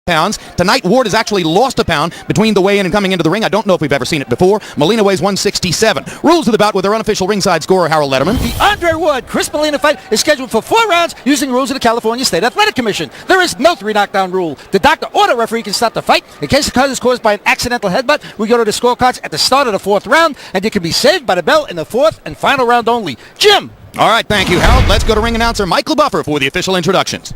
pounds. Tonight, Ward has actually lost a pound between the weigh-in and coming into the ring. I don't know if we've ever seen it before. Molina weighs 167. Rules of the bout with their unofficial ringside scorer, Harold Letterman. The Andre Ward-Chris Molina fight is scheduled for 4 rounds using rules of the California State Athletic Commission. There is no 3 knockdown rule. The doctor or the referee can stop the fight. In case the cut is caused by an accidental headbutt, we go to the scorecards at the start of the 4th round, and you can be saved by the bell in the 4th and final round only. Jim! All right, thank you, Harold. Let's go to ring announcer Michael Buffer for the official introductions.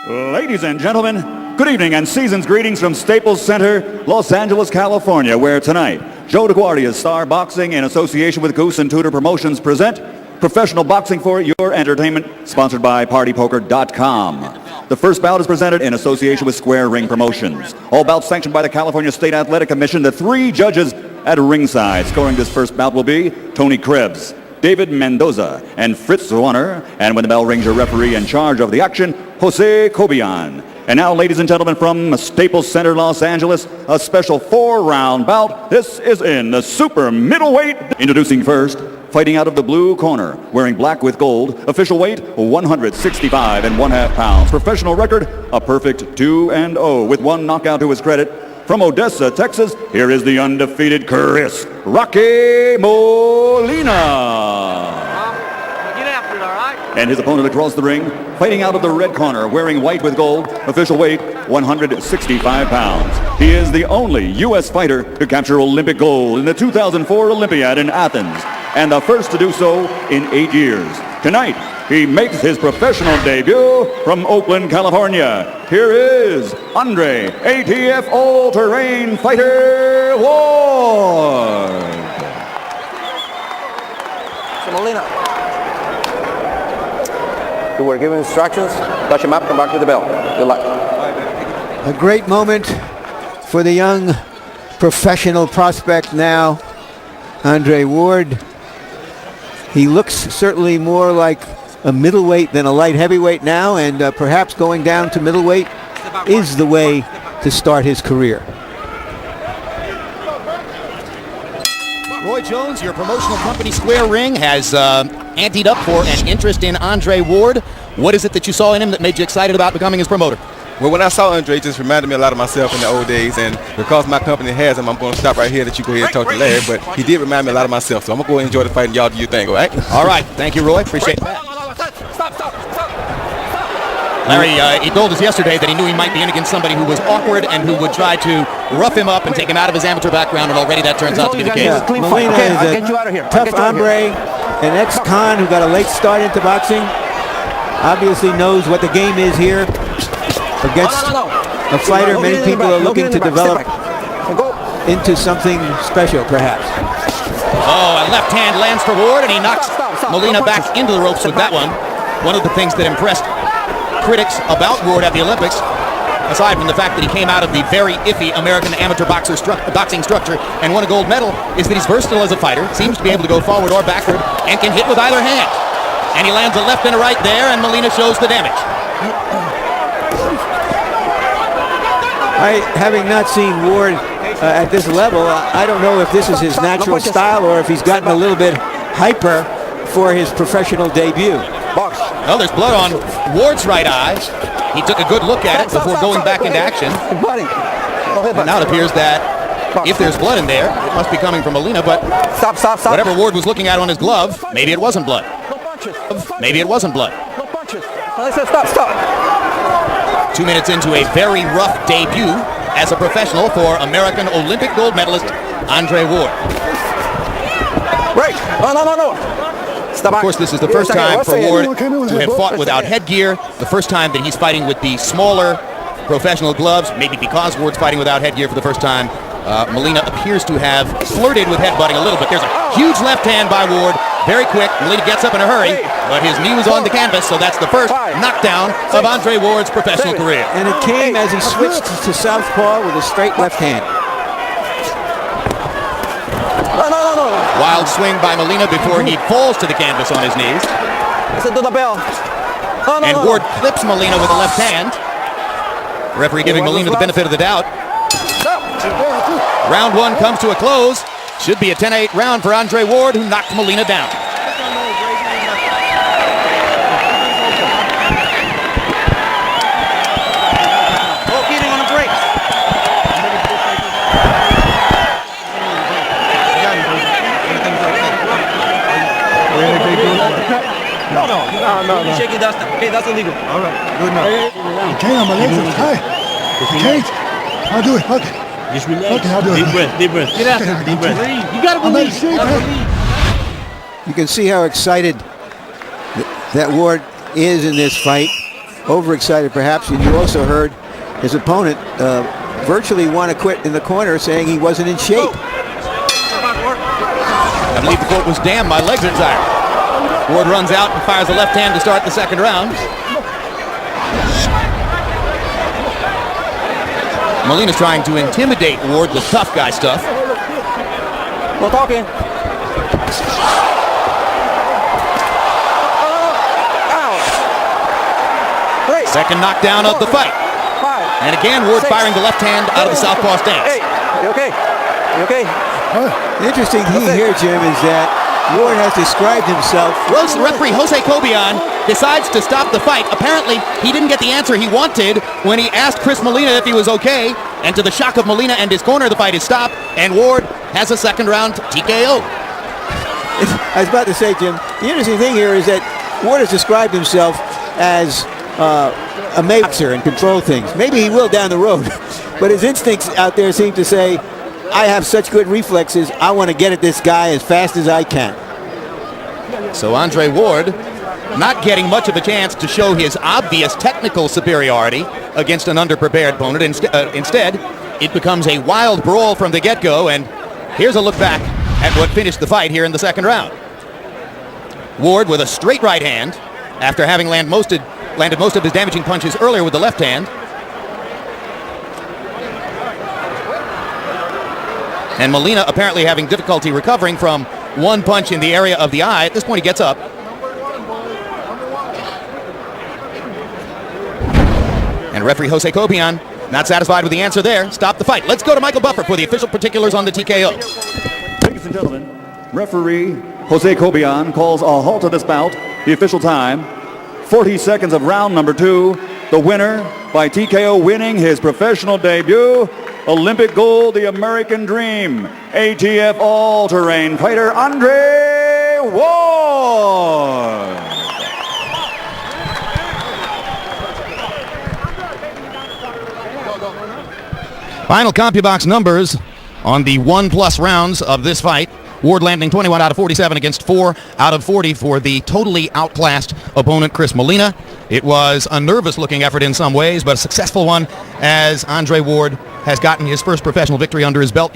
Ladies and gentlemen, good evening and season's greetings from Staples Center, Los Angeles, California, where tonight, Joe DeGuardia's Star Boxing in association with Goose and Tudor Promotions present Professional Boxing for Your Entertainment, sponsored by PartyPoker.com. The first bout is presented in association with Square Ring Promotions. All bouts sanctioned by the California State Athletic Commission. The 3 judges at ringside. Scoring this first bout will be Tony Krebs, David Mendoza, and Fritz Warner. And when the bell rings, your referee in charge of the action, Jose Cobian. And now, ladies and gentlemen, from Staples Center, Los Angeles, a special 4-round bout. This is in the super middleweight. Introducing first, fighting out of the blue corner, wearing black with gold, official weight 165 1/2 pounds. Professional record, a perfect 2-0 with 1 knockout to his credit. From Odessa, Texas, here is the undefeated Chris Rocky Molina. Get after it, all right? And his opponent across the ring, fighting out of the red corner, wearing white with gold, official weight 165 pounds. He is the only U.S. fighter to capture Olympic gold in the 2004 Olympiad in Athens, and the first to do so in 8 years. Tonight, he makes his professional debut from Oakland, California. Here is Andre ATF All-Terrain Fighter Ward. So Molina. You were given instructions. Touch him up, come back to the bell. Good luck. A great moment for the young professional prospect now, Andre Ward. He looks certainly more like a middleweight than a light heavyweight now, and perhaps going down to middleweight is the way to start his career. Roy Jones, your promotional company Square Ring has anteed up for an interest in Andre Ward. What is it that you saw in him that made you excited about becoming his promoter? Well, when I saw Andre, it just reminded me a lot of myself in the old days, and because my company has him, I'm going to stop right here, that you go ahead and talk to Larry, but he did remind me a lot of myself, so I'm going to go enjoy the fight, and y'all do your thing, all right? All right. Thank you, Roy. Appreciate that. Stop. Larry, he told us yesterday that he knew he might be in against somebody who was awkward and who would try to rough him up and take him out of his amateur background, and already that turns out to be the case. Yeah, Molina is a tough hombre, an ex-con who got a late start into boxing. Obviously knows what the game is here against a fighter many people are looking to develop into something special, perhaps. Oh, a left hand lands for Ward, and he knocks Molina back into the ropes with that one. One of the things that impressed critics about Ward at the Olympics, aside from the fact that he came out of the very iffy American amateur boxing structure and won a gold medal, is that he's versatile as a fighter, seems to be able to go forward or backward, and can hit with either hand. And he lands a left and a right there, and Molina shows the damage. Having not seen Ward at this level, I don't know if this is his natural style or if he's gotten a little bit hyper for his professional debut. Well, there's blood on Ward's right eye. He took a good look at it before going back into action. And now it appears that if there's blood in there, it must be coming from Molina, but whatever Ward was looking at on his glove, maybe it wasn't blood. Maybe it wasn't blood. Stop. 2 minutes into a very rough debut as a professional for American Olympic gold medalist Andre Ward. Break. No. Of course, this is the first time for Ward to have fought without headgear, the first time that he's fighting with the smaller professional gloves, maybe because Ward's fighting without headgear for the first time. Molina appears to have flirted with headbutting a little bit. There's a huge left hand by Ward, very quick. Molina gets up in a hurry, but his knee was on the canvas, so that's the first knockdown of Andre Ward's professional career. And it came as he switched to southpaw with a straight left hand. No. Wild swing by Molina before he falls to the canvas on his knees. Listen to the bell. And Ward clips Molina with a left hand. Referee giving Molina the benefit of the doubt. Round 1 comes to a close. Should be a 10-8 round for Andre Ward, who knocked Molina down. You shake it, that's illegal. All right, good enough. I can't, my legs are tight. I can't. I'll do it. Okay. Just relax. Okay, I'll do it. Deep breath. Get out there. Deep breath. You gotta I'm believe. ready to see it. You can see how excited that Ward is in this fight. Overexcited, perhaps. And you also heard his opponent virtually want to quit in the corner, saying he wasn't in shape. I believe the quote was, "Damn, my legs are tired." Ward runs out and fires a left hand to start the second round. Molina's trying to intimidate Ward with tough guy stuff. No talking. Second knockdown of the fight. And again, Ward firing the left hand out of the southpaw stance. Hey, you okay? You okay? The interesting thing here, Jim, is that Ward has described himself. Referee Jose Cobian decides to stop the fight. Apparently, he didn't get the answer he wanted when he asked Chris Molina if he was okay. And to the shock of Molina and his corner, the fight is stopped. And Ward has a second round TKO. I was about to say, Jim, the interesting thing here is that Ward has described himself as a boxer and control things. Maybe he will down the road, but his instincts out there seem to say, I have such good reflexes, I want to get at this guy as fast as I can. So Andre Ward not getting much of a chance to show his obvious technical superiority against an underprepared opponent. Instead, it becomes a wild brawl from the get-go, and here's a look back at what finished the fight here in the second round. Ward with a straight right hand after having landed most of his damaging punches earlier with the left hand. And Molina apparently having difficulty recovering from one punch in the area of the eye. At this point, he gets up. And referee Jose Cobian, not satisfied with the answer there, stopped the fight. Let's go to Michael Buffer for the official particulars on the TKO. Ladies and gentlemen, referee Jose Cobian calls a halt to this bout. The official time, 40 seconds of round number 2. The winner by TKO, winning his professional debut, Olympic gold, the American Dream, ATF all-terrain fighter Andre Ward. Final CompuBox numbers on the 1+ rounds of this fight. Ward landing 21 out of 47 against 4 out of 40 for the totally outclassed opponent, Chris Molina. It was a nervous-looking effort in some ways, but a successful one as Andre Ward has gotten his first professional victory under his belt.